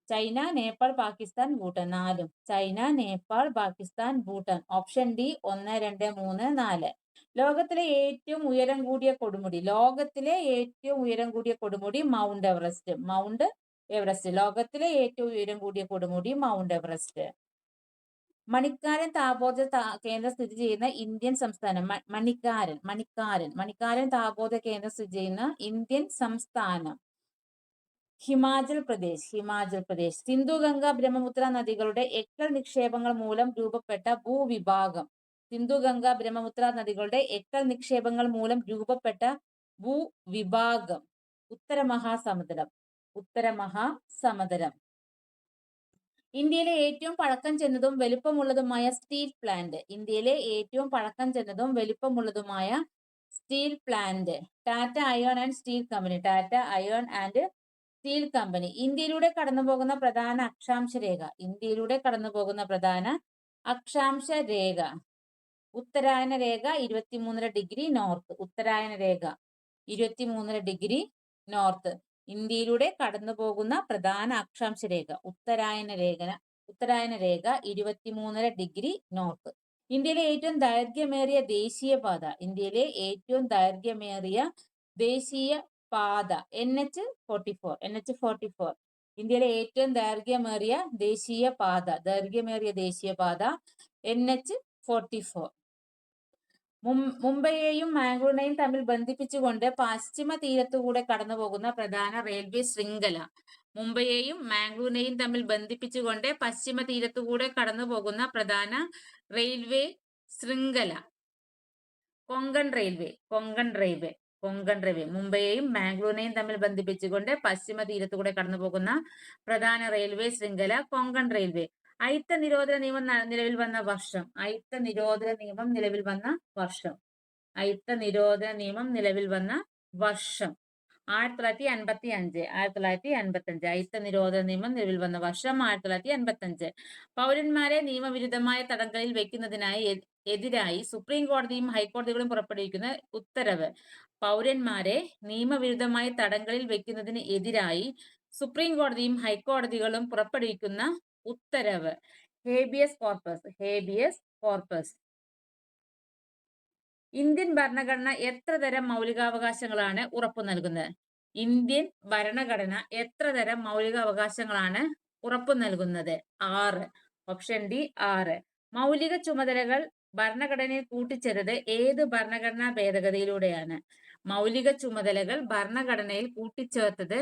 China, Nepal, Pakistan, Bhutan. 4. China, Nepal, Pakistan, Bhutan. Option D 1, 2, 3, 4. ലോകത്തിലെ ഏറ്റവും ഉയരം കൂടിയ കൊടുമുടി. ലോകത്തിലെ ഏറ്റവും ഉയരം കൂടിയ കൊടുമുടി മൗണ്ട് എവറസ്റ്റ്. Mount Everest. ലോകത്തിലെ ഏറ്റവും ഉയരം കൂടിയ കൊടുമുടി മൗണ്ട് എവറസ്റ്റ്. മണിക്കാരൻ താപോർജ കേന്ദ്രം സ്ഥിതി ചെയ്യുന്ന ഇന്ത്യൻ സംസ്ഥാനം. മണിക്കാരൻ താപോർജ കേന്ദ്രം സ്ഥിതി ചെയ്യുന്ന ഇന്ത്യൻ സംസ്ഥാനം ഹിമാചൽ പ്രദേശ്. സിന്ധു, ഗംഗ, ബ്രഹ്മപുത്ര നദികളുടെ എക്കൽ നിക്ഷേപങ്ങൾ മൂലം രൂപപ്പെട്ട ഭൂവിഭാഗം. സിന്ധു, ഗംഗ, ബ്രഹ്മപുത്ര നദികളുടെ എക്കൽ നിക്ഷേപങ്ങൾ മൂലം രൂപപ്പെട്ട ഭൂവിഭാഗം. ഉത്തരമഹാസമുദ്രം. ഇന്ത്യയിലെ ഏറ്റവും പഴക്കം ചെന്നതും വലുപ്പമുള്ളതുമായ സ്റ്റീൽ പ്ലാന്റ്. ഇന്ത്യയിലെ ഏറ്റവും പഴക്കം ചെന്നതും വലുപ്പമുള്ളതുമായ steel plant. Tata iron and steel company. Tata iron and steel company. ഇന്ത്യയിലൂടെ കടന്നുപോകുന്ന പ്രധാന അക്ഷാംശ രേഖ. ഇന്ത്യയിലൂടെ കടന്നുപോകുന്ന പ്രധാന അക്ഷാംശ രേഖ. ഉത്തരായന രേഖ 23.5 ഡിഗ്രി നോർത്ത്. ഉത്തരായന രേഖ 23.5 ഡിഗ്രി നോർത്ത്. ഇന്ത്യയിലൂടെ കടന്നുപോകുന്ന പ്രധാന അക്ഷാംശ രേഖ ഉത്തരായന രേഖ 23.5 ഡിഗ്രി നോർത്ത്. ഇന്ത്യയിലെ ഏറ്റവും ദൈർഘ്യമേറിയ ദേശീയപാത. ഇന്ത്യയിലെ ഏറ്റവും ദൈർഘ്യമേറിയ ദേശീയപാത NH44. ഇന്ത്യയിലെ ഏറ്റവും ദൈർഘ്യമേറിയ ദേശീയപാത NH44. മുംബൈയെയും മാംഗ്ലൂരിനെയും തമ്മിൽ ബന്ധിപ്പിച്ചുകൊണ്ട് പശ്ചിമ തീരത്തുകൂടെ കടന്നുപോകുന്ന പ്രധാന റെയിൽവേ ശൃംഖല. മുംബൈയെയും മാംഗ്ലൂരിനെയും തമ്മിൽ ബന്ധിപ്പിച്ചുകൊണ്ട് പശ്ചിമ തീരത്തുകൂടെ കടന്നുപോകുന്ന പ്രധാന റെയിൽവേ ശൃംഖല കൊങ്കൺ റെയിൽവേ. മുംബൈയെയും മാംഗ്ലൂരിനെയും തമ്മിൽ ബന്ധിപ്പിച്ചുകൊണ്ട് പശ്ചിമ തീരത്തുകൂടെ കടന്നുപോകുന്ന പ്രധാന റെയിൽവേ ശൃംഖല കൊങ്കൺ റെയിൽവേ. അയിത്ത നിരോധന നിയമം നിലവിൽ വന്ന വർഷം. അയിത്ത നിരോധന നിയമം നിലവിൽ വന്ന വർഷം 1955. അയിത്ത നിരോധന നിയമം നിലവിൽ വന്ന വർഷം 1955. പൗരന്മാരെ നിയമവിരുദ്ധമായ തടങ്കലിൽ എതിരായി സുപ്രീം കോടതിയും ഹൈക്കോടതികളും പുറപ്പെടുവിക്കുന്ന ഉത്തരവ്. പൗരന്മാരെ നിയമവിരുദ്ധമായി തടങ്കലിൽ വെക്കുന്നതിന് എതിരായി സുപ്രീം കോടതിയും ഹൈക്കോടതികളും പുറപ്പെടുവിക്കുന്ന ഉത്തരവ്. Habeas corpus. ഇന്ത്യൻ ഭരണഘടന എത്ര തരം മൗലികാവകാശങ്ങളാണ് ഉറപ്പു നൽകുന്നത്? ഇന്ത്യൻ ഭരണഘടന എത്ര തരം മൗലികാവകാശങ്ങളാണ് ഉറപ്പു നൽകുന്നത്? 6. Option D 6. മൗലിക ചുമതലകൾ ഭരണഘടനയിൽ കൂട്ടിച്ചേർത്തത് ഏത് ഭരണഘടനാ ഭേദഗതിയിലൂടെയാണ്? മൗലിക ചുമതലകൾ ഭരണഘടനയിൽ കൂട്ടിച്ചേർത്തത്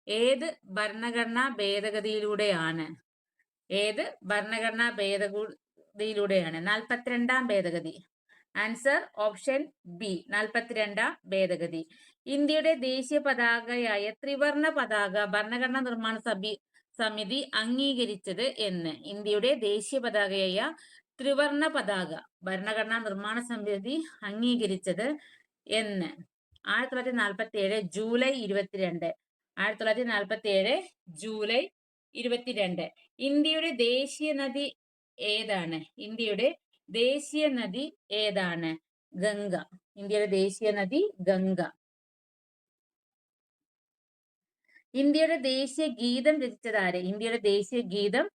ഏത് ഭരണഘടനാ ഭേദഗതിയിലൂടെയാണ്? 42ാം ഭേദഗതി. ആൻസർ ഓപ്ഷൻ ബി 42ാം ഭേദഗതി. ഇന്ത്യയുടെ ദേശീയ പതാകയായ ത്രിവർണ പതാക ഭരണഘടനാ നിർമ്മാണ സമിതി അംഗീകരിച്ചത് എന്ന്? ഇന്ത്യയുടെ ദേശീയ പതാകയായ ത്രിവർണ പതാക ഭരണഘടനാ നിർമ്മാണ സമിതി അംഗീകരിച്ചത് എന്ന്? 1947 ജൂലൈ 22. 1947 ജൂലൈ 22. ഇന്ത്യയുടെ ദേശീയ നദി ഏതാണ്? ഗംഗ. ഇന്ത്യയുടെ ദേശീയ നദി ഗംഗ. ഇന്ത്യയുടെ ദേശീയ ഗീതം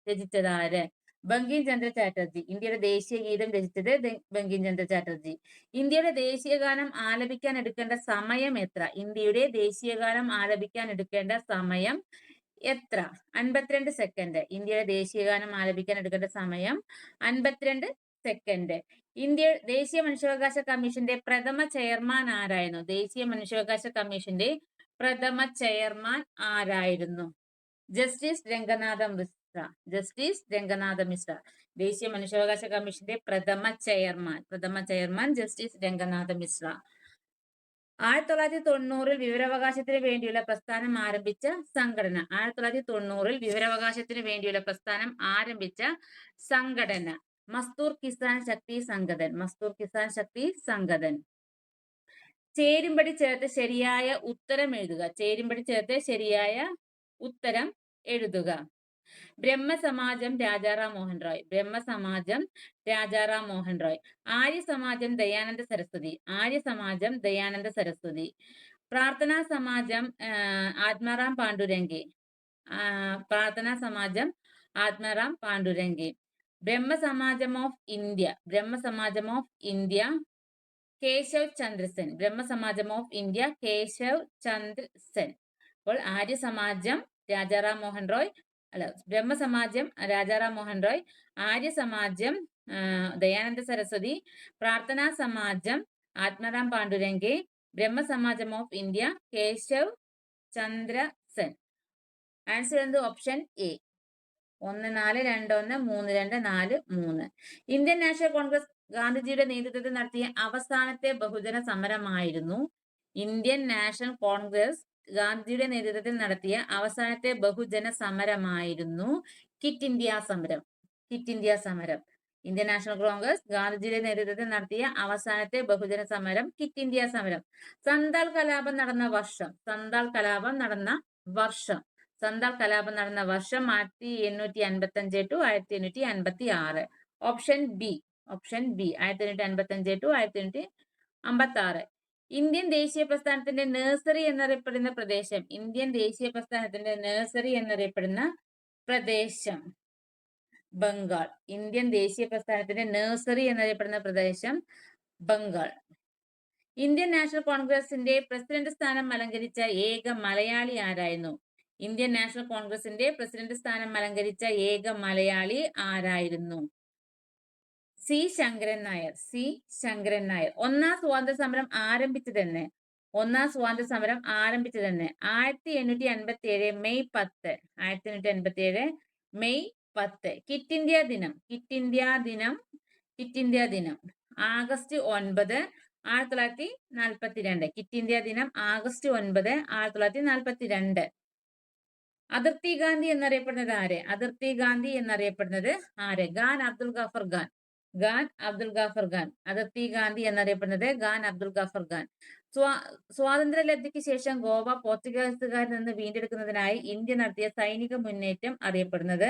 രചിച്ചതാര്? ബങ്കിം ചന്ദ്ര ചാറ്റർജി. ഇന്ത്യയുടെ ദേശീയ ഗീതം രചിച്ചത് ബങ്കിം ചന്ദ്ര ചാറ്റർജി. ഇന്ത്യയുടെ ദേശീയഗാനം ആലപിക്കാൻ എടുക്കേണ്ട സമയം എത്ര? ഇന്ത്യയുടെ ദേശീയഗാനം ആലപിക്കാൻ എടുക്കേണ്ട സമയം എത്ര? 52 സെക്കൻഡ്. ഇന്ത്യയുടെ ദേശീയഗാനം ആലപിക്കാൻ എടുക്കേണ്ട സമയം 52 സെക്കൻഡ്. ദേശീയ മനുഷ്യാവകാശ കമ്മീഷന്റെ പ്രഥമ ചെയർമാൻ ആരായിരുന്നു? ദേശീയ മനുഷ്യാവകാശ കമ്മീഷന്റെ പ്രഥമ ചെയർമാൻ ആരായിരുന്നു? ജസ്റ്റിസ് രംഗനാഥ മിശ്ര. ജസ്റ്റിസ് രംഗനാഥ മിശ്ര. ദേശീയ മനുഷ്യാവകാശ കമ്മീഷന്റെ പ്രഥമ ചെയർമാൻ ജസ്റ്റിസ് രംഗനാഥ മിശ്ര. 1990 വിവരാവകാശത്തിന് വേണ്ടിയുള്ള പ്രസ്ഥാനം ആരംഭിച്ച സംഘടന. 1990 വിവരാവകാശത്തിന് വേണ്ടിയുള്ള പ്രസ്ഥാനം ആരംഭിച്ച സംഘടന മസ്ദൂർ കിസാൻ ശക്തി സംഗതൻ. മസ്ദൂർ കിസാൻ ശക്തി സംഗതൻ. ചേരുംപടി ചേർത്ത് ശരിയായ ഉത്തരം എഴുതുക. ചേരുംപടി ചേർത്ത് ശരിയായ ഉത്തരം എഴുതുക. ബ്രഹ്മസമാജം രാജാറാം മോഹൻ റോയ്. ബ്രഹ്മസമാജം രാജാറാം മോഹൻ റോയ്. ആര്യസമാജം ദയാനന്ദ സരസ്വതി. ആര്യസമാജം ദയാനന്ദ സരസ്വതി. പ്രാർത്ഥനാ സമാജം ആത്മാറാം പാണ്ഡുരംഗെ. പ്രാർത്ഥനാ സമാജം ആത്മാറാം പാണ്ഡുരംഗെ. ബ്രഹ്മസമാജം of India. Brahmo Samaj of India Keshav Chandra Sen. Brahmo Samaj of India Keshav Chandra Sen. അപ്പോൾ ആര്യസമാജം രാജാറാം മോഹൻ റോയ്, ബ്രഹ്മസമാജം രാജാറാം മോഹൻ റോയ്, ആര്യസമാജം ദയാനന്ദ സരസ്വതി, പ്രാർത്ഥനാ സമാജം ആത്മാറാം പാണ്ഡുരംഗെ, ബ്രഹ്മസമാജം of India Keshav Chandra Sen. Answer എന്ത്? Option A. 1 4 2 1 3 2 4 3. Indian national Congress ഗാന്ധിജിയുടെ നേതൃത്വത്തിൽ നടത്തിയ അവസാനത്തെ ബഹുജന സമരമായിരുന്നു. ഇന്ത്യൻ നാഷണൽ കോൺഗ്രസ് ഗാന്ധിജിയുടെ നേതൃത്വത്തിൽ നടത്തിയ അവസാനത്തെ ബഹുജന സമരമായിരുന്നു ക്വിറ്റ് ഇന്ത്യ സമരം. ക്വിറ്റ് ഇന്ത്യ സമരം. ഇന്ത്യൻ നാഷണൽ കോൺഗ്രസ് ഗാന്ധിജിയുടെ നേതൃത്വത്തിൽ നടത്തിയ അവസാനത്തെ ബഹുജന സമരം ക്വിറ്റ് ഇന്ത്യ സമരം. സന്താൽ കലാപം നടന്ന വർഷം. സന്താൽ കലാപം നടന്ന വർഷം. സന്താൽ കലാപം നടന്ന വർഷം 1855 to 1856. Option B. Option B 1855 to 1856. Indian ദേശീയ പ്രസ്ഥാനത്തിന്റെ നഴ്സറി എന്നറിയപ്പെടുന്ന പ്രദേശം. ഇന്ത്യൻ ദേശീയ പ്രസ്ഥാനത്തിന്റെ നഴ്സറി എന്നറിയപ്പെടുന്ന പ്രദേശം ബംഗാൾ. ഇന്ത്യൻ ദേശീയ പ്രസ്ഥാനത്തിന്റെ നഴ്സറി എന്നറിയപ്പെടുന്ന പ്രദേശം ബംഗാൾ. ഇന്ത്യൻ നാഷണൽ കോൺഗ്രസിന്റെ പ്രസിഡന്റ് സ്ഥാനം അലങ്കരിച്ച ഏക മലയാളി ആരായിരുന്നു? ഇന്ത്യൻ നാഷണൽ കോൺഗ്രസിന്റെ പ്രസിഡന്റ് സ്ഥാനം അലങ്കരിച്ച ഏക മലയാളി ആരായിരുന്നു? സി ശങ്കരൻ നായർ. സി ശങ്കരൻ നായർ. ഒന്നാം സ്വാതന്ത്ര്യ സമരം ആരംഭിച്ചതെന്ന്? ഒന്നാം സ്വാതന്ത്ര്യ സമരം ആരംഭിച്ചതെന്ന്? 1857 മെയ് 10. 1857 മെയ് 10. ക്വിറ്റ് ഇന്ത്യ ദിനം. ക്വിറ്റ് ഇന്ത്യ ദിനം. ക്വിറ്റ് ഇന്ത്യ ദിനം ആഗസ്റ്റ് 9 1942. ക്വിറ്റ് ഇന്ത്യ ദിനം ആഗസ്റ്റ് 9 1942. അതിർത്തി ഗാന്ധി എന്നറിയപ്പെടുന്നത് ആര്? അതിർത്തി ഗാന്ധി എന്നറിയപ്പെടുന്നത് ആര്? ഖാൻ അബ്ദുൽ ഗാഫർ ഖാൻ. ഖാൻ അബ്ദുൽ ഗാഫർ ഖാൻ. അതിർത്തി ഗാന്ധി എന്നറിയപ്പെടുന്നത് ഖാൻ അബ്ദുൽ ഗാഫർ ഖാൻ. സ്വാതന്ത്ര്യലബ്ധിക്ക് ശേഷം ഗോവ പോർച്ചുഗീസുകാരിൽ നിന്ന് വീണ്ടെടുക്കുന്നതിനായി ഇന്ത്യ നടത്തിയ സൈനിക മുന്നേറ്റം അറിയപ്പെടുന്നത്?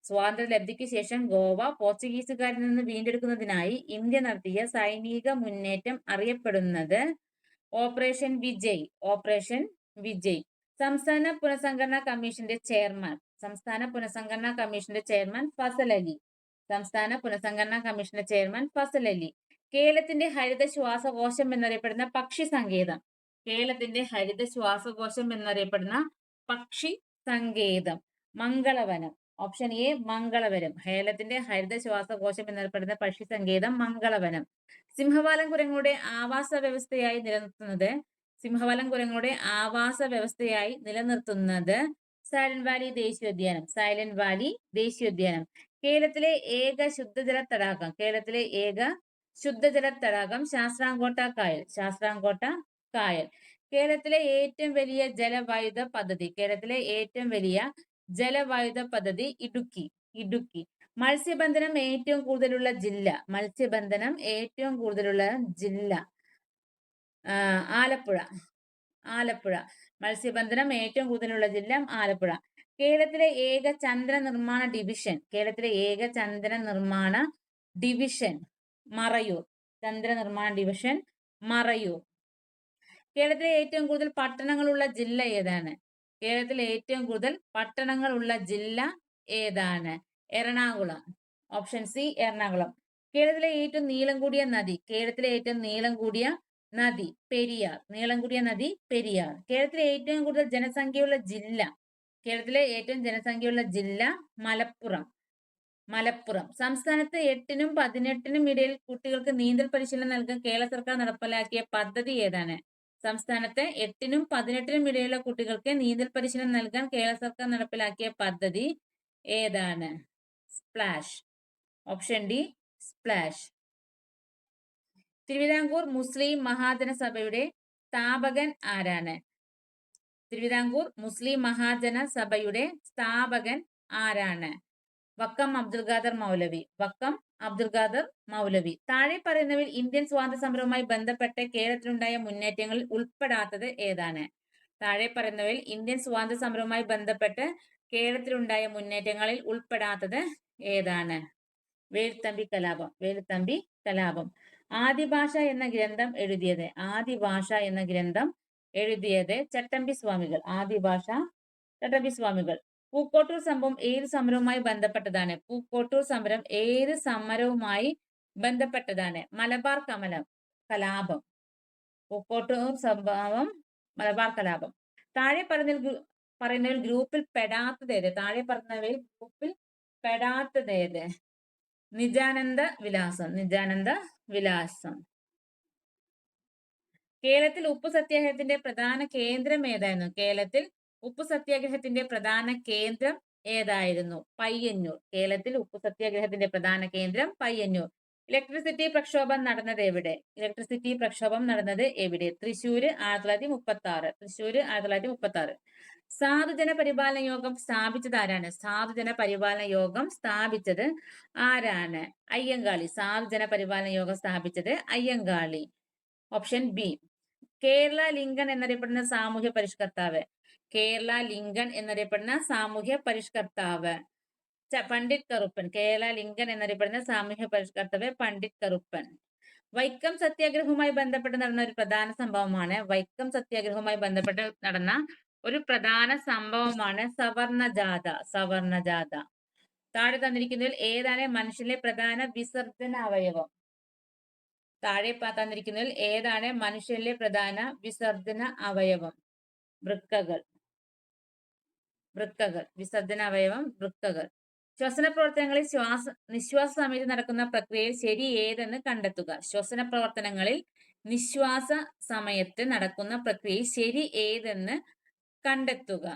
സ്വാതന്ത്ര്യലബ്ധിക്ക് ശേഷം ഗോവ പോർച്ചുഗീസുകാരിൽ നിന്ന് വീണ്ടെടുക്കുന്നതിനായി ഇന്ത്യ നടത്തിയ സൈനിക മുന്നേറ്റം അറിയപ്പെടുന്നത് ഓപ്പറേഷൻ വിജയ്. ഓപ്പറേഷൻ വിജയ്. സംസ്ഥാന പുനഃസംഘടനാ കമ്മീഷന്റെ ചെയർമാൻ. സംസ്ഥാന പുനഃസംഘടനാ കമ്മീഷന്റെ ചെയർമാൻ ഫസൽ അലി. സംസ്ഥാന പുനഃസംഘടനാ കമ്മീഷന്റെ ചെയർമാൻ ഫസൽ അലി. കേരളത്തിന്റെ ഹരിത ശ്വാസകോശം എന്നറിയപ്പെടുന്ന പക്ഷി സങ്കേതം. കേരളത്തിന്റെ ഹരിത ശ്വാസകോശം എന്നറിയപ്പെടുന്ന പക്ഷി സങ്കേതം മംഗളവനം. Option A Mangalavanam. കേരളത്തിന്റെ ഹരിത ശ്വാസകോശം എന്നറിയപ്പെടുന്ന പക്ഷി സങ്കേതം മംഗളവനം. സിംഹവാലൻ കുരങ്ങുകളുടെ ആവാസ വ്യവസ്ഥയായി നിലനിർത്തുന്നത്? സിംഹവാലൻ കുരങ്ങുകളുടെ ആവാസ വ്യവസ്ഥയായി നിലനിർത്തുന്നത് സൈലന്റ് വാലി ദേശീയോദ്യാനം. സൈലന്റ് വാലി ദേശീയോദ്യാനം. കേരളത്തിലെ ഏക ശുദ്ധജല തടാകം. കേരളത്തിലെ ഏക ശുദ്ധജല തടാകം ശാസ്താംകോട്ട കായൽ. ശാസ്താംകോട്ട കായൽ. കേരളത്തിലെ ഏറ്റവും വലിയ ജലവൈദ്യുത പദ്ധതി. കേരളത്തിലെ ഏറ്റവും വലിയ ജലവൈദ്യുത പദ്ധതി ഇടുക്കി. ഇടുക്കി. മത്സ്യബന്ധനം ഏറ്റവും കൂടുതലുള്ള ജില്ല. മത്സ്യബന്ധനം ഏറ്റവും കൂടുതലുള്ള ജില്ല ആലപ്പുഴ. ആലപ്പുഴ. മത്സ്യബന്ധനം ഏറ്റവും കൂടുതലുള്ള ജില്ല ആലപ്പുഴ. കേരളത്തിലെ ഏക ചന്ദ്ര നിർമ്മാണ ഡിവിഷൻ. കേരളത്തിലെ ഏക ചന്ദ്ര നിർമ്മാണ ഡിവിഷൻ മറയൂർ. ചന്ദ്ര നിർമ്മാണ ഡിവിഷൻ മറയൂർ. കേരളത്തിലെ ഏറ്റവും കൂടുതൽ പട്ടണങ്ങളുള്ള ജില്ല ഏതാണ്? കേരളത്തിലെ ഏറ്റവും കൂടുതൽ പട്ടണങ്ങളുള്ള ജില്ല ഏതാണ്? എറണാകുളം. Option C Ernakulam. കേരളത്തിലെ ഏറ്റവും നീളം കൂടിയ നദി. കേരളത്തിലെ ഏറ്റവും നീളം കൂടിയ നദി പെരിയാർ. നീളം കൂടിയ നദി പെരിയാർ. കേരളത്തിലെ ഏറ്റവും കൂടുതൽ ജനസംഖ്യയുള്ള ജില്ല. കേരളത്തിലെ ഏറ്റവും ജനസംഖ്യയുള്ള ജില്ല മലപ്പുറം. മലപ്പുറം. സംസ്ഥാനത്ത് 8-നും 18-നും ഇടയിൽ കുട്ടികൾക്ക് നീന്തൽ പരിശീലനം നൽകാൻ കേരള സർക്കാർ നടപ്പിലാക്കിയ പദ്ധതി ഏതാണ്? സംസ്ഥാനത്തെ 8-നും 18-നും ഇടയിലുള്ള കുട്ടികൾക്ക് നീന്തൽ പരിശീലനം നൽകാൻ കേരള സർക്കാർ നടപ്പിലാക്കിയ പദ്ധതി ഏതാണ്? Splash. Option D splash. Thiruvithamkoor Muslim Mahajana സഭയുടെ സ്ഥാപകൻ ആരാണ്? തിരുവിതാംകൂർ മുസ്ലിം മഹാജന സഭയുടെ സ്ഥാപകൻ ആരാണ്? വക്കം അബ്ദുൽ ഖാദർ മൗലവി. വക്കം അബ്ദുൽ ഖാദർ മൗലവി. താഴെ പറയുന്നവയിൽ ഇന്ത്യൻ സ്വാതന്ത്ര്യ സമരവുമായി ബന്ധപ്പെട്ട് കേരളത്തിലുണ്ടായ മുന്നേറ്റങ്ങളിൽ ഉൾപ്പെടാത്തത് ഏതാണ്? താഴെ പറയുന്നവയിൽ ഇന്ത്യൻ സ്വാതന്ത്ര്യ സമരവുമായി ബന്ധപ്പെട്ട് കേരളത്തിലുണ്ടായ മുന്നേറ്റങ്ങളിൽ ഉൾപ്പെടാത്തത് ഏതാണ്? വേലുത്തമ്പി കലാപം. വേലുത്തമ്പി കലാപം. ആദിഭാഷ എന്ന ഗ്രന്ഥം എഴുതിയത്? ആദിഭാഷ എന്ന ഗ്രന്ഥം എഴുതിയത് ചട്ടമ്പി സ്വാമികൾ. ആദിഭാഷ ചട്ടമ്പി സ്വാമികൾ. പൂക്കോട്ടൂർ സംഭവം ഏത് സമരവുമായി ബന്ധപ്പെട്ടതാണ്? പൂക്കോട്ടൂർ സമരം ഏത് സമരവുമായി ബന്ധപ്പെട്ടതാണ്? മലബാർ കലാപം. പൂക്കോട്ടൂർ സംഭവം മലബാർ കലാപം. താഴെ പറയുന്നവയിൽ ഗ്രൂപ്പിൽ പെടാത്തത് ഏത്? താഴെ പറഞ്ഞവയിൽ ഗ്രൂപ്പിൽ പെടാത്തത് ഏത്? നിജാനന്ദ വിലാസം. നിജാനന്ദ വിലാസം. കേരളത്തിൽ ഉപ്പു സത്യാഗ്രഹത്തിന്റെ പ്രധാന കേന്ദ്രം ഏതായിരുന്നു? കേരളത്തിൽ ഉപ്പു സത്യാഗ്രഹത്തിന്റെ പ്രധാന കേന്ദ്രം ഏതായിരുന്നു? പയ്യന്നൂർ. കേരളത്തിൽ ഉപ്പു സത്യാഗ്രഹത്തിന്റെ പ്രധാന കേന്ദ്രം പയ്യന്നൂർ. ഇലക്ട്രിസിറ്റി പ്രക്ഷോഭം നടന്നത് എവിടെ? ഇലക്ട്രിസിറ്റി പ്രക്ഷോഭം നടന്നത് എവിടെ? തൃശ്ശൂര് 1936. തൃശ്ശൂര് 1936. സാധുജന പരിപാലന യോഗം സ്ഥാപിച്ചത് ആരാണ്? സാധുജന പരിപാലന യോഗം സ്ഥാപിച്ചത് ആരാണ്? അയ്യങ്കാളി. സാധുജന പരിപാലന യോഗം സ്ഥാപിച്ചത് Ayyankali. Option B. Kerala Lincoln എന്നറിയപ്പെടുന്ന സാമൂഹ്യ പരിഷ്കർത്താവ്. കേരള ലിങ്കൺ എന്നറിയപ്പെടുന്ന സാമൂഹ്യ പരിഷ്കർത്താവ് പണ്ഡിറ്റ് കറുപ്പൻ. കേരള ലിങ്കൺ എന്നറിയപ്പെടുന്ന സാമൂഹ്യ പരിഷ്കർത്താവ് പണ്ഡിറ്റ് കറുപ്പൻ. വൈക്കം സത്യാഗ്രഹവുമായി ബന്ധപ്പെട്ട് നടന്ന ഒരു പ്രധാന സംഭവമാണ് സവർണജാഥ. സവർണജാഥ. താഴെ തന്നിരിക്കുന്നതിൽ ഏതാണ് മനുഷ്യന്റെ പ്രധാന വിസർജന അവയവം? താഴെ തന്നിരിക്കുന്നതിൽ ഏതാണ് മനുഷ്യന്റെ പ്രധാന വിസർജന അവയവം? വൃക്കകൾ. വൃക്കകൾ. വിസർജന അവയവം വൃക്കകൾ. ശ്വസന പ്രവർത്തനങ്ങളിൽ നിശ്വാസ സമയത്ത് നടക്കുന്ന പ്രക്രിയയിൽ ശരി ഏതെന്ന് കണ്ടെത്തുക. ശ്വസന പ്രവർത്തനങ്ങളിൽ നിശ്വാസ സമയത്ത് നടക്കുന്ന പ്രക്രിയയിൽ ശരി ഏതെന്ന് കണ്ടെത്തുക.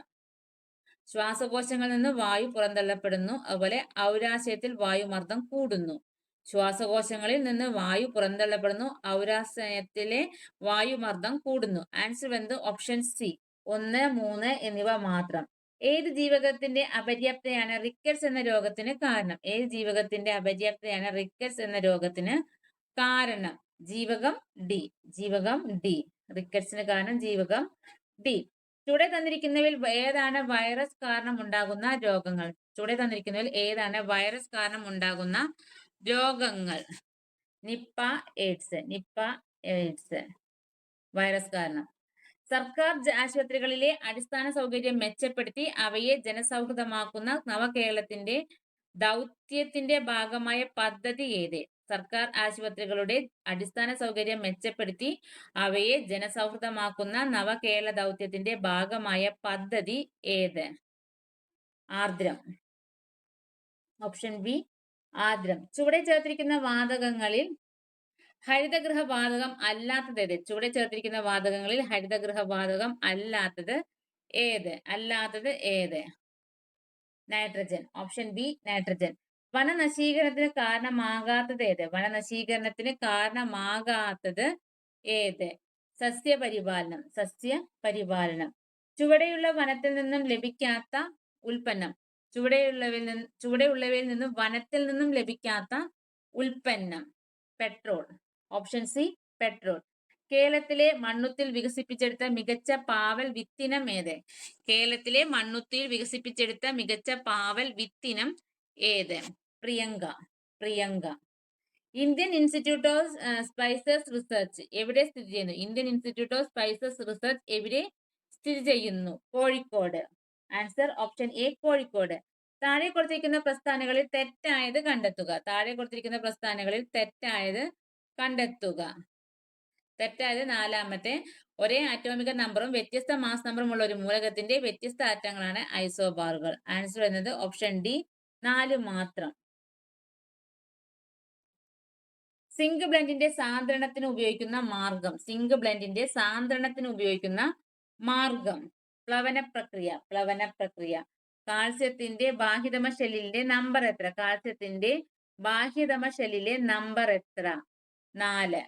ശ്വാസകോശങ്ങളിൽ നിന്ന് വായു പുറന്തള്ളപ്പെടുന്നു. അതുപോലെ ഔരാശയത്തിൽ വായുമർദ്ദം കൂടുന്നു. ശ്വാസകോശങ്ങളിൽ നിന്ന് വായു പുറന്തള്ളപ്പെടുന്നു. ഔരാശയത്തിലെ വായുമർദ്ദം കൂടുന്നു. ആൻസർ വന്നത് ഓപ്ഷൻ സി 1, 3 എന്നിവ മാത്രം. ഏത് ജീവകത്തിന്റെ അപര്യാപ്തതയാണ് റിക്കറ്റ്സ് എന്ന രോഗത്തിന് കാരണം? ഏത് ജീവകത്തിന്റെ അപര്യാപ്തതയാണ് റിക്കറ്റ്സ് എന്ന രോഗത്തിന് കാരണം? ജീവകം ഡി. ജീവകം ഡി. റിക്കറ്റ്സിന് കാരണം ജീവകം ഡി. ചുവടെ തന്നിരിക്കുന്നവയിൽ ഏതാണ് വൈറസ് കാരണം ഉണ്ടാകുന്ന രോഗങ്ങൾ? ചുവടെ തന്നിരിക്കുന്നതിൽ ഏതാണ് വൈറസ് കാരണം ഉണ്ടാകുന്ന രോഗങ്ങൾ? Nipah, AIDS. Nipah, AIDS virus കാരണം. സർക്കാർ ആശുപത്രികളിലെ അടിസ്ഥാന സൗകര്യം മെച്ചപ്പെടുത്തി അവയെ ജനസൗഹൃദമാക്കുന്ന നവകേരളത്തിന്റെ ദൗത്യത്തിന്റെ ഭാഗമായ പദ്ധതി ഏത്? സർക്കാർ ആശുപത്രികളുടെ അടിസ്ഥാന സൗകര്യം മെച്ചപ്പെടുത്തി അവയെ ജനസൗഹൃദമാക്കുന്ന നവകേരള ദൗത്യത്തിന്റെ ഭാഗമായ പദ്ധതി ഏത്? ആർദ്രം. Option B Ardram. ചുവടെ ചേർത്തിരിക്കുന്ന വാതകങ്ങളിൽ ഹരിതഗൃഹ വാതകം അല്ലാത്തത് ഏത്? ചുവടെ ചേർത്തിരിക്കുന്ന വാതകങ്ങളിൽ ഹരിതഗൃഹ വാതകം അല്ലാത്തത് ഏത്? അല്ലാത്തത് ഏത്? നൈട്രജൻ. Option B nitrogen. വനനശീകരണത്തിന് കാരണമാകാത്തത് ഏത്? വനനശീകരണത്തിന് കാരണമാകാത്തത് ഏത്? സസ്യപരിപാലനം. സസ്യപരിപാലനം. ചുവടെയുള്ള വനത്തിൽ നിന്നും ലഭിക്കാത്ത ഉൽപ്പന്നം. ചുവടെയുള്ളവയിൽ നിന്നും വനത്തിൽ നിന്നും ലഭിക്കാത്ത ഉൽപ്പന്നം. പെട്രോൾ. Option C petrol. കേരളത്തിലെ മണ്ണുത്തിൽ വികസിപ്പിച്ചെടുത്ത മികച്ച പാവൽ വിത്തിനം ഏത്? കേരളത്തിലെ മണ്ണുത്തിൽ വികസിപ്പിച്ചെടുത്ത മികച്ച പാവൽ വിത്തിനം ഏത്? Priyanka. Priyanka. Indian institute of spices research എവിടെ സ്ഥിതി ചെയ്യുന്നു? Indian institute of spices research എവിടെ സ്ഥിതി ചെയ്യുന്നു? Kozhikode. Answer option A Kozhikode. താഴെ കൊടുത്തിരിക്കുന്ന പ്രസ്ഥാനങ്ങളിൽ തെറ്റായത് കണ്ടെത്തുക. താഴെ കൊടുത്തിരിക്കുന്ന പ്രസ്ഥാനങ്ങളിൽ തെറ്റായത് കണ്ടെത്തുക. തെറ്റായത് നാലാമത്തെ. ഒരേ ആറ്റോമിക നമ്പറും വ്യത്യസ്ത മാസ് നമ്പറും ഉള്ള ഒരു മൂലകത്തിന്റെ വ്യത്യസ്ത ആറ്റങ്ങളാണ് ഐസോബാറുകൾ. ആൻസർ എന്നത് ഓപ്ഷൻ ഡി 4 മാത്രം. സിങ്ക് ബ്ലെൻഡിന്റെ സാന്ദ്രണത്തിന് ഉപയോഗിക്കുന്ന മാർഗം. സിങ്ക് ബ്ലെൻഡിന്റെ സാന്ദ്രണത്തിന് ഉപയോഗിക്കുന്ന മാർഗം. പ്ലവന പ്രക്രിയ. കാൽസ്യത്തിന്റെ ബാഹ്യതമ ഷെല്ലിന്റെ നമ്പർ എത്ര? കാൽസ്യത്തിന്റെ ബാഹ്യതമ ഷെല്ലിലെ നമ്പർ എത്ര? 4.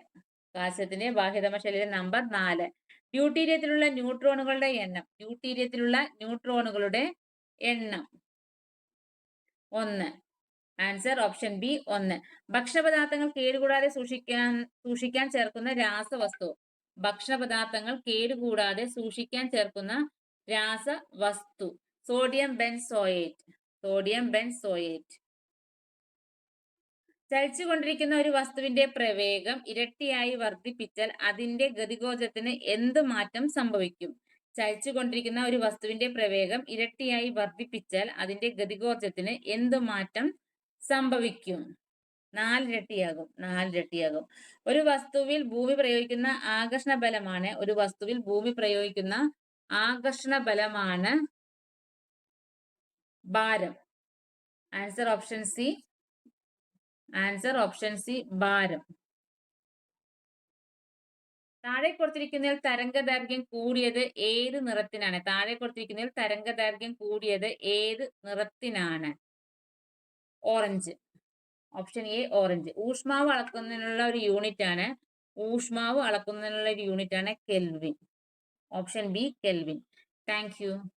കാൽസ്യത്തിന്റെ ബാഹ്യതമ ഷെല്ലിലെ നമ്പർ 4. ഡ്യൂട്ടീരിയത്തിലുള്ള ന്യൂട്രോണുകളുടെ എണ്ണം. 1. Answer option B 1. ഭക്ഷണപദാർത്ഥങ്ങൾ കേടുകൂടാതെ സൂക്ഷിക്കാൻ ചേർക്കുന്ന രാസവസ്തു. ഭക്ഷണപദാർത്ഥങ്ങൾ കേടുകൂടാതെ സൂക്ഷിക്കാൻ ചേർക്കുന്ന രാസവസ്തു. Sodium benzoate. ചലിച്ചുകൊണ്ടിരിക്കുന്ന ഒരു വസ്തുവിന്റെ പ്രവേഗം ഇരട്ടിയായി വർദ്ധിപ്പിച്ചാൽ അതിന്റെ ഗതികോർജത്തിന് എന്ത് മാറ്റം സംഭവിക്കും? ചലിച്ചുകൊണ്ടിരിക്കുന്ന ഒരു വസ്തുവിന്റെ പ്രവേഗം ഇരട്ടിയായി വർദ്ധിപ്പിച്ചാൽ അതിന്റെ ഗതികോർജത്തിന് എന്ത് മാറ്റം സംഭവിക്കും? 4 ഇരട്ടിയാകും. ഒരു വസ്തുവിൽ ഭൂമി പ്രയോഗിക്കുന്ന ആകർഷണ ബലമാണ് ഭാരം. ആൻസർ ഓപ്ഷൻ സി ഭാരം. താഴെ കൊടുത്തിരിക്കുന്നതിൽ തരംഗദൈർഘ്യം കൂടിയത് ഏത് നിറത്തിനാണ്? ഓറഞ്ച്. Option A orange. ഊഷ്മാവ് അളക്കുന്നതിനുള്ള ഒരു യൂണിറ്റ് ആണ് kelvin. Option B kelvin. Thank you.